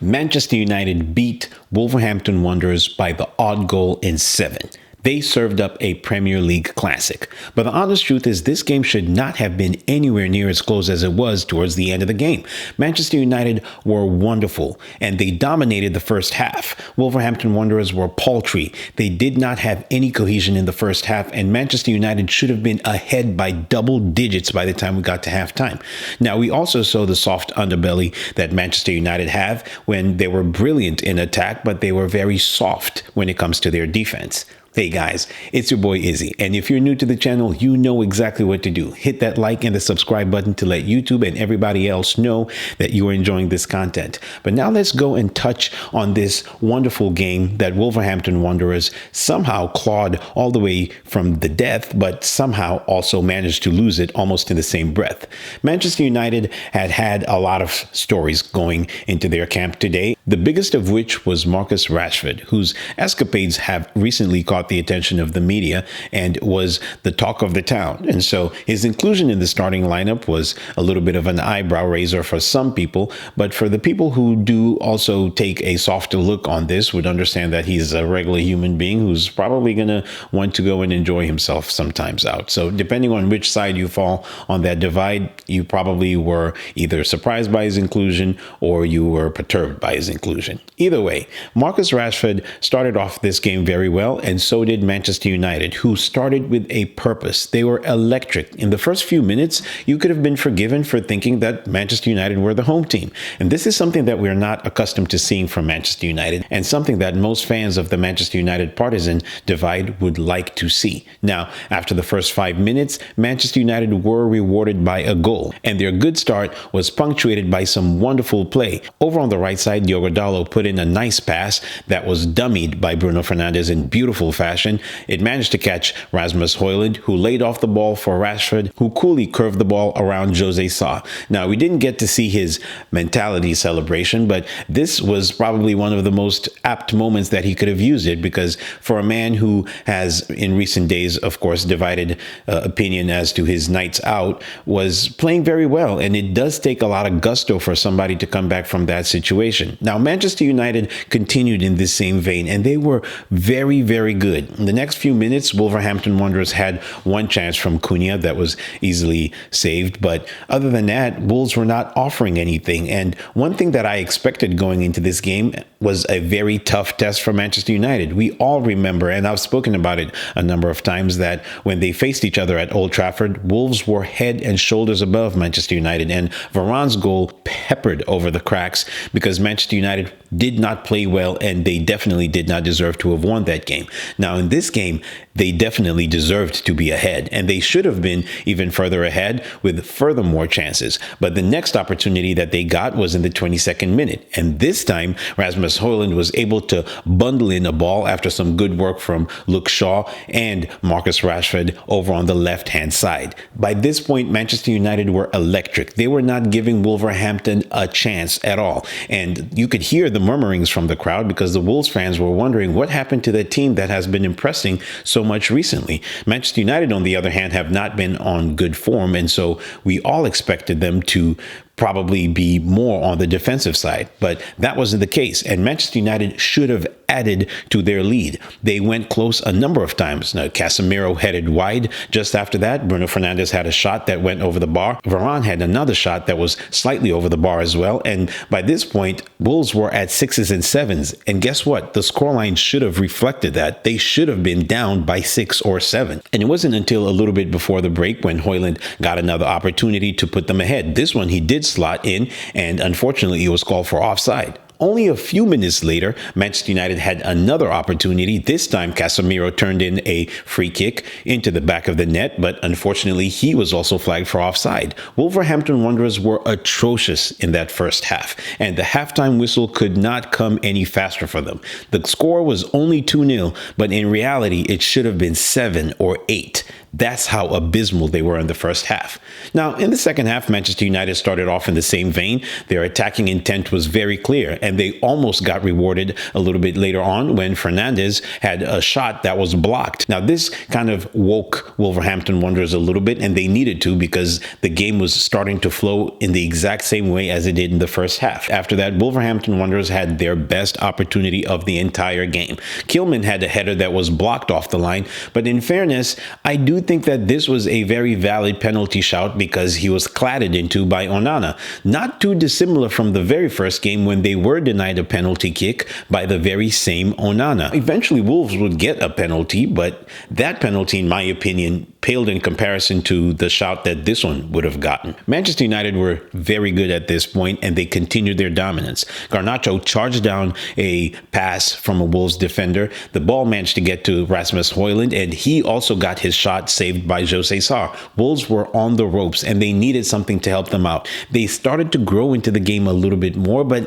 Manchester United beat Wolverhampton Wanderers by the odd goal in 7. They served up a Premier League classic. But the honest truth is this game should not have been anywhere near as close as it was towards the end of the game. Manchester United were wonderful, and they dominated the first half. Wolverhampton Wanderers were paltry. They did not have any cohesion in the first half, and Manchester United should have been ahead by double digits by the time we got to halftime. Now, we also saw the soft underbelly that Manchester United have when they were brilliant in attack, but they were very soft when it comes to their defense. Hey guys, it's your boy Izzy, and if you're new to the channel, you know exactly what to do. Hit that like and the subscribe button to let YouTube and everybody else know that you are enjoying this content. But now let's go and touch on this wonderful game that Wolverhampton Wanderers somehow clawed all the way from the death, but somehow also managed to lose it almost in the same breath. Manchester United had a lot of stories going into their camp today, the biggest of which was Marcus Rashford, whose escapades have recently caught the attention of the media and was the talk of the town. And so his inclusion in the starting lineup was a little bit of an eyebrow raiser for some people, but for the people who do also take a softer look on this would understand that he's a regular human being who's probably going to want to go and enjoy himself sometimes out. So depending on which side you fall on that divide, you probably were either surprised by his inclusion or you were perturbed by his inclusion. Either way, Marcus Rashford started off this game very well, and so did Manchester United, who started with a purpose. They were electric. In the first few minutes, you could have been forgiven for thinking that Manchester United were the home team. And this is something that we're not accustomed to seeing from Manchester United, and something that most fans of the Manchester United partisan divide would like to see. Now, after the first 5 minutes, Manchester United were rewarded by a goal, and their good start was punctuated by some wonderful play. Over on the right side, Diogo Dalot put in a nice pass that was dummied by Bruno Fernandes in beautiful fashion. It managed to catch Rasmus Højlund, who laid off the ball for Rashford, who coolly curved the ball around Jose Sa. Now, we didn't get to see his mentality celebration, but this was probably one of the most apt moments that he could have used it, because for a man who has in recent days, of course, divided opinion as to his nights out, was playing very well. And it does take a lot of gusto for somebody to come back from that situation. Now, Manchester United continued in this same vein, and they were very, very good. In the next few minutes, Wolverhampton Wanderers had one chance from Cunha that was easily saved. But other than that, Wolves were not offering anything. And one thing that I expected going into this game was a very tough test for Manchester United. We all remember, and I've spoken about it a number of times, that when they faced each other at Old Trafford, Wolves were head and shoulders above Manchester United. And Varane's goal peppered over the cracks because Manchester United did not play well, and they definitely did not deserve to have won that game. Now, in this game, they definitely deserved to be ahead, and they should have been even further ahead with furthermore chances. But the next opportunity that they got was in the 22nd minute. And this time, Rasmus Højlund was able to bundle in a ball after some good work from Luke Shaw and Marcus Rashford over on the left-hand side. By this point, Manchester United were electric. They were not giving Wolverhampton a chance at all. And you could hear the murmurings from the crowd because the Wolves fans were wondering what happened to the team that has been impressing so much recently. Manchester United, on the other hand, have not been on good form, and so we all expected them to probably be more on the defensive side, but that wasn't the case, and Manchester United should have added to their lead. They went close a number of times. Now, Casemiro headed wide. Just after that, Bruno Fernandes had a shot that went over the bar. Varane had another shot that was slightly over the bar as well, and by this point, Wolves were at 6s and 7s, and guess what? The scoreline should have reflected that. They should have been down by 6 or 7, and it wasn't until a little bit before the break when Højlund got another opportunity to put them ahead. This one he did slot in, and unfortunately he was called for offside. Only a few minutes later, Manchester United had another opportunity. This time, Casemiro turned in a free kick into the back of the net, but unfortunately, he was also flagged for offside. Wolverhampton Wanderers were atrocious in that first half, and the halftime whistle could not come any faster for them. The score was only 2-0, but in reality, it should have been 7 or 8. That's how abysmal they were in the first half. Now, in the second half, Manchester United started off in the same vein. Their attacking intent was very clear, and and they almost got rewarded a little bit later on when Fernandez had a shot that was blocked. Now, this kind of woke Wolverhampton Wanderers a little bit, and they needed to, because the game was starting to flow in the exact same way as it did in the first half. After that, Wolverhampton Wanderers had their best opportunity of the entire game. Kilman had a header that was blocked off the line, but in fairness, I do think that this was a very valid penalty shout because he was clattered into by Onana. Not too dissimilar from the very first game when they were denied a penalty kick by the very same Onana. Eventually, Wolves would get a penalty, but that penalty, in my opinion, paled in comparison to the shout that this one would have gotten. Manchester United were very good at this point, and they continued their dominance. Garnacho charged down a pass from a Wolves defender. The ball managed to get to Rasmus Højlund, and he also got his shot saved by Jose Sarr. Wolves were on the ropes, and they needed something to help them out. They started to grow into the game a little bit more, but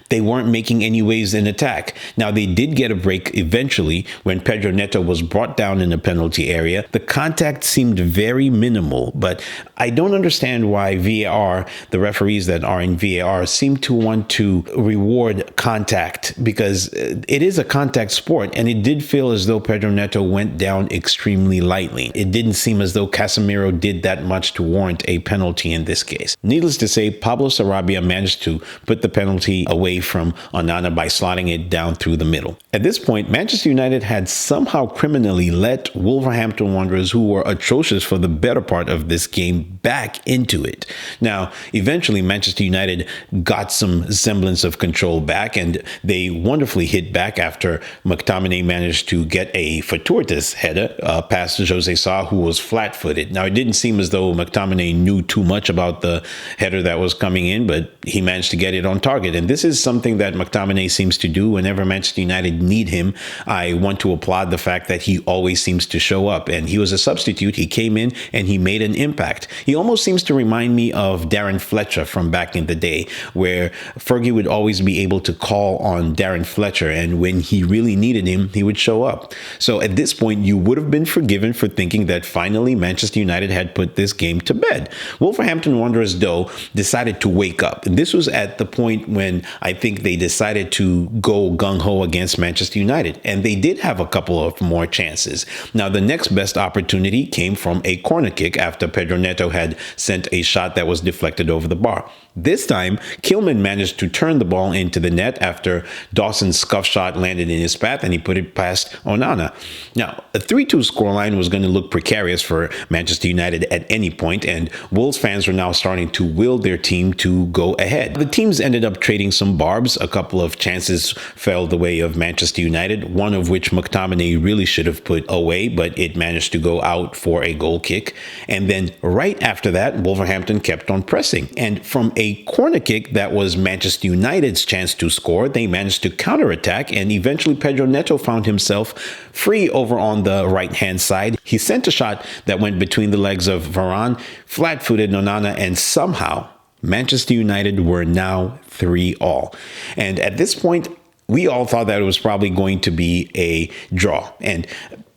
they weren't making any waves in attack. Now, they did get a break eventually when Pedro Neto was brought down in the penalty area. The contact seemed very minimal, but I don't understand why VAR, the referees that are in VAR, seem to want to reward contact, because it is a contact sport, and it did feel as though Pedro Neto went down extremely lightly. It didn't seem as though Casemiro did that much to warrant a penalty in this case. Needless to say, Pablo Sarabia managed to put the penalty away from Onana by slotting it down through the middle. At this point, Manchester United had somehow criminally let Wolverhampton Wanderers, who were atrocious for the better part of this game, back into it. Now, eventually, Manchester United got some semblance of control back, and they wonderfully hit back after McTominay managed to get a fortuitous header past Jose Sarr, who was flat-footed. Now, it didn't seem as though McTominay knew too much about the header that was coming in, but he managed to get it on target. And this is something that McTominay seems to do whenever Manchester United need him. I want to applaud the fact that he always seems to show up, and he was a substitute. He came in and he made an impact. He almost seems to remind me of Darren Fletcher from back in the day, where Fergie would always be able to call on Darren Fletcher, and when he really needed him, he would show up. So at this point, you would have been forgiven for thinking that finally Manchester United had put this game to bed. Wolverhampton Wanderers, though, decided to wake up. And this was at the point when I think they decided to go gung-ho against Manchester United, and they did have a couple of more chances. Now, the next best opportunity came from a corner kick after Pedro Neto had sent a shot that was deflected over the bar. This time, Kilman managed to turn the ball into the net after Dawson's scuff shot landed in his path, and he put it past Onana. Now, a 3-2 scoreline was going to look precarious for Manchester United at any point, and Wolves fans were now starting to will their team to go ahead. The teams ended up trading some barbs. A couple of chances fell the way of Manchester United, one of which McTominay really should have put away, but it managed to go out for a goal kick. And then right after that, Wolverhampton kept on pressing. And from a corner kick that was Manchester United's chance to score, they managed to counterattack, and eventually Pedro Neto found himself free over on the right-hand side. He sent a shot that went between the legs of Varane, flat-footed Onana, and somehow Manchester United were now 3-all. And at this point, we all thought that it was probably going to be a draw. And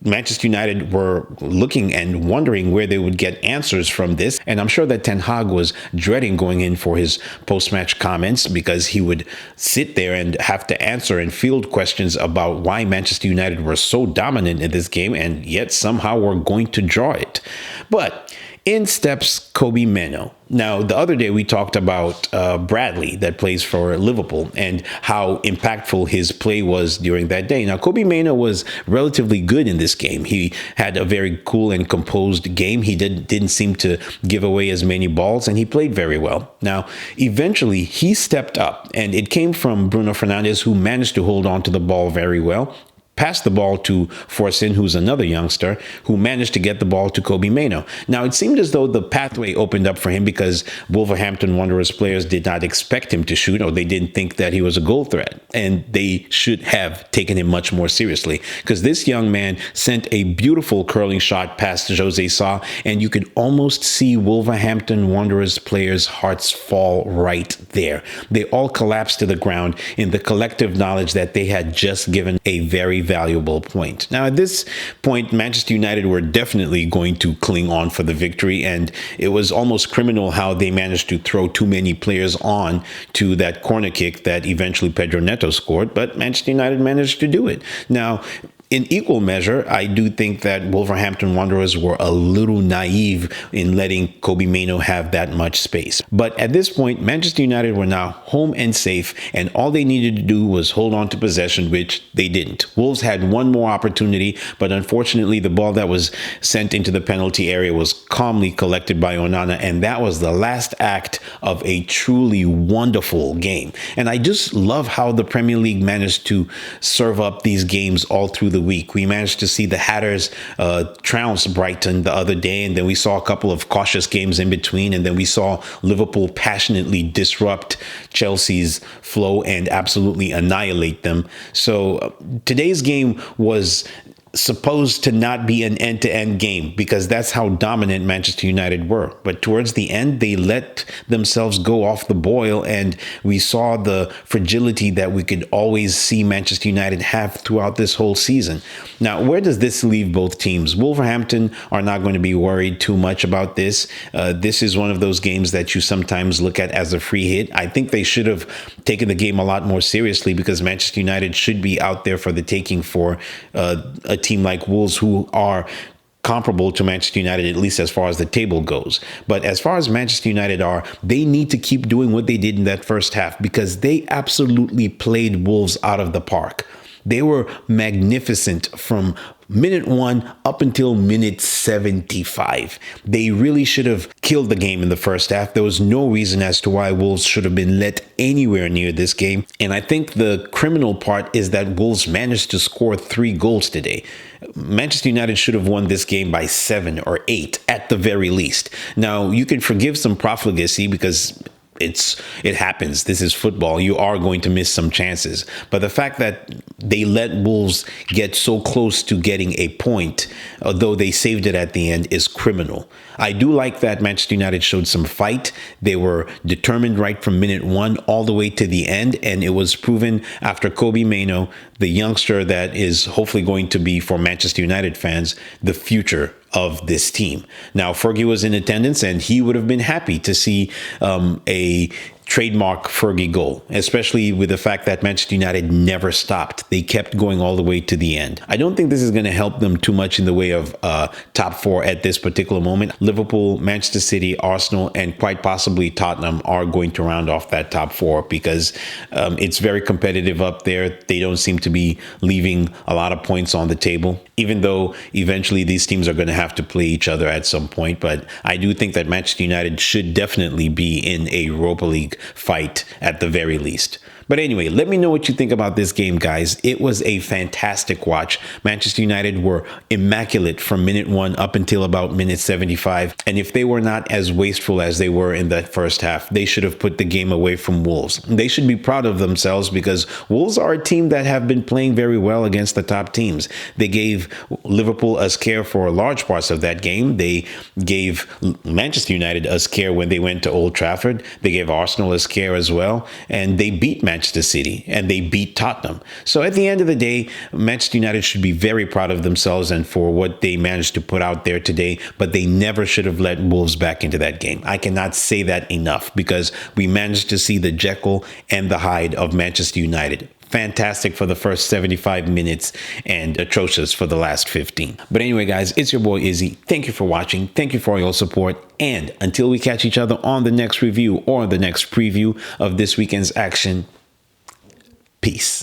Manchester United were looking and wondering where they would get answers from this. And I'm sure that Ten Hag was dreading going in for his post-match comments, because he would sit there and have to answer and field questions about why Manchester United were so dominant in this game and yet somehow were going to draw it. But in steps Kobbie Mainoo. Now, the other day we talked about Bradley that plays for Liverpool and how impactful his play was during that day. Now, Kobbie Mainoo was relatively good in this game. He had a very cool and composed game. He didn't seem to give away as many balls, and he played very well. Now, eventually he stepped up, and it came from Bruno Fernandes, who managed to hold on to the ball very well, passed the ball to Forsin, who's another youngster, who managed to get the ball to Kobbie Mainoo. Now, it seemed as though the pathway opened up for him because Wolverhampton Wanderers players did not expect him to shoot, or they didn't think that he was a goal threat. And they should have taken him much more seriously, because this young man sent a beautiful curling shot past Jose Sarr, and you could almost see Wolverhampton Wanderers players' hearts fall right there. They all collapsed to the ground in the collective knowledge that they had just given a very valuable point. Now, at this point, Manchester United were definitely going to cling on for the victory, and it was almost criminal how they managed to throw too many players on to that corner kick that eventually Pedro Neto scored, but Manchester United managed to do it. Now, in equal measure, I do think that Wolverhampton Wanderers were a little naive in letting Kobe Mainoo have that much space. But at this point, Manchester United were now home and safe, and all they needed to do was hold on to possession, which they didn't. Wolves had one more opportunity, but unfortunately, the ball that was sent into the penalty area was calmly collected by Onana, and that was the last act of a truly wonderful game. And I just love how the Premier League managed to serve up these games all through the week. We managed to see the Hatters trounce Brighton the other day, and then we saw a couple of cautious games in between, and then we saw Liverpool passionately disrupt Chelsea's flow and absolutely annihilate them. So today's game was supposed to not be an end-to-end game because that's how dominant Manchester United were. But towards the end, they let themselves go off the boil, and we saw the fragility that we could always see Manchester United have throughout this whole season. Now, where does this leave both teams? Wolverhampton are not going to be worried too much about this. This is one of those games that you sometimes look at as a free hit. I think they should have taken the game a lot more seriously because Manchester United should be out there for the taking for a team like Wolves, who are comparable to Manchester United, at least as far as the table goes. But as far as Manchester United are, they need to keep doing what they did in that first half because they absolutely played Wolves out of the park. They were magnificent from minute 1 up until minute 75. They really should have killed the game in the first half. There was no reason as to why Wolves should have been let anywhere near this game. And I think the criminal part is that Wolves managed to score 3 goals today. Manchester United should have won this game by 7 or 8 at the very least. Now, you can forgive some profligacy because it happens. This is football. You are going to miss some chances. But the fact that they let Wolves get so close to getting a point, although they saved it at the end, is criminal. I do like that Manchester United showed some fight. They were determined right from minute 1 all the way to the end. And it was proven after Kobe Mainoo, the youngster that is hopefully going to be, for Manchester United fans, the future of this team. Now, Fergie was in attendance, and he would have been happy to see a trademark Fergie goal, especially with the fact that Manchester United never stopped. They kept going all the way to the end. I don't think this is going to help them too much in the way of top 4 at this particular moment. Liverpool, Manchester City, Arsenal, and quite possibly Tottenham are going to round off that top 4 because it's very competitive up there. They don't seem to be leaving a lot of points on the table, even though eventually these teams are going to have to play each other at some point. But I do think that Manchester United should definitely be in a Europa League fight at the very least. But anyway, let me know what you think about this game, guys. It was a fantastic watch. Manchester United were immaculate from minute 1 up until about minute 75. And if they were not as wasteful as they were in that first half, they should have put the game away from Wolves. They should be proud of themselves because Wolves are a team that have been playing very well against the top teams. They gave Liverpool a scare for large parts of that game. They gave Manchester United a scare when they went to Old Trafford. They gave Arsenal a scare as well. And they beat Manchester City and they beat Tottenham. So at the end of the day, Manchester United should be very proud of themselves and for what they managed to put out there today, but they never should have let Wolves back into that game. I cannot say that enough because we managed to see the Jekyll and the Hyde of Manchester United. Fantastic for the first 75 minutes and atrocious for the last 15. But anyway, guys, it's your boy Izzy. Thank you for watching. Thank you for your support. And until we catch each other on the next review or the next preview of this weekend's action, peace.